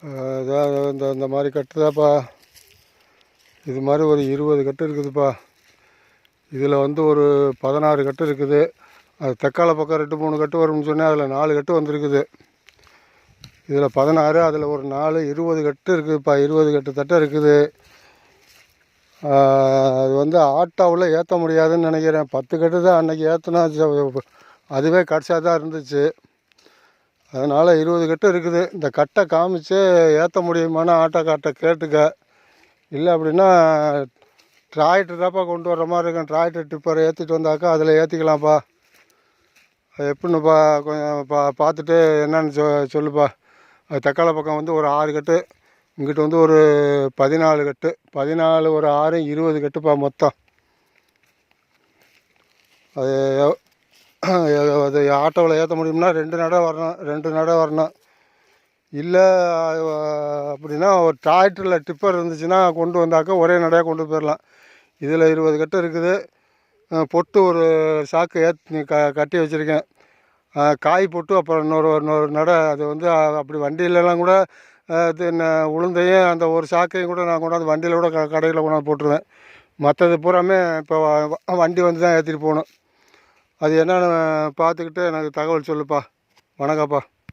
அதாவது இந்த மாதிரி கட்டுதாப்பா. இது மாதிரி ஒரு 20 கட்டு இருக்குதுப்பா. இதில் வந்து ஒரு 16 கட்டு இருக்குது. அது தெற்கால பக்கம் 2-3 கட்டு வரும்னு சொன்னேன். அதில் 4 கட்டு வந்திருக்குது. இதில் 16, அதில் ஒரு 4, 20 கட்டு இருக்குதுப்பா. 20 கட்டு தட்டை இருக்குது. அது வந்து ஆட்டோவில் ஏற்ற முடியாதுன்னு நினைக்கிறேன். 10 கட்டு தான் அன்றைக்கி ஏற்றினா, அதுவே கடைசியாக தான் இருந்துச்சு. அதனால் 20 கட்டு இருக்குது. இந்த கட்டை காமிச்சு ஏற்ற முடியுமான்னு ஆட்டோக்கார்ட்ட கேட்டுக்க. இல்லை அப்படின்னா டிராக்டர் தான்ப்பா கொண்டு வர்ற மாதிரி இருக்கும். டிராக்டர் டிப்பரை ஏற்றிட்டு வந்தாக்கா அதில் ஏற்றிக்கலாம்ப்பா. அது எப்படின்னுப்பா கொஞ்சம் பார்த்துட்டு என்னன்னு சொல்லுப்பா. அது தக்காள பக்கம் வந்து ஒரு 6 கட்டு, இங்கிட்ட வந்து ஒரு 14 கட்டு. 14 ஒரு 6 20 கட்டுப்பா மொத்தம். அது அது ஆட்டோவில் ஏற்ற முடியும்னா 2 நடை வரணும், 2 நடை வரணும். இல்லை அப்படின்னா ஒரு டிராக்டரில் டிப்பர் இருந்துச்சுன்னா கொண்டு வந்தாக்கா ஒரே நடையாக கொண்டு போயிடலாம். இதில் 20 கட்டு இருக்குது. பொட்டு ஒரு சாக்கு கட்டி வச்சுருக்கேன். காய் போட்டு அப்புறம் இன்னொரு நடை. அது வந்து அப்படி வண்டியிலலாம் கூட இது உளுந்தையும் அந்த ஒரு சாக்கையும் கூட நான் கொண்டாந்து வண்டியில் கூட கடையில் கொண்டாந்து போட்டுருவேன். மற்றது பூராமே இப்போ வண்டி வந்து தான் ஏற்றிட்டு போகணும். அது என்னென்னு பார்த்துக்கிட்டு எனக்கு தகவல் சொல்லுப்பா. வணக்கம்ப்பா.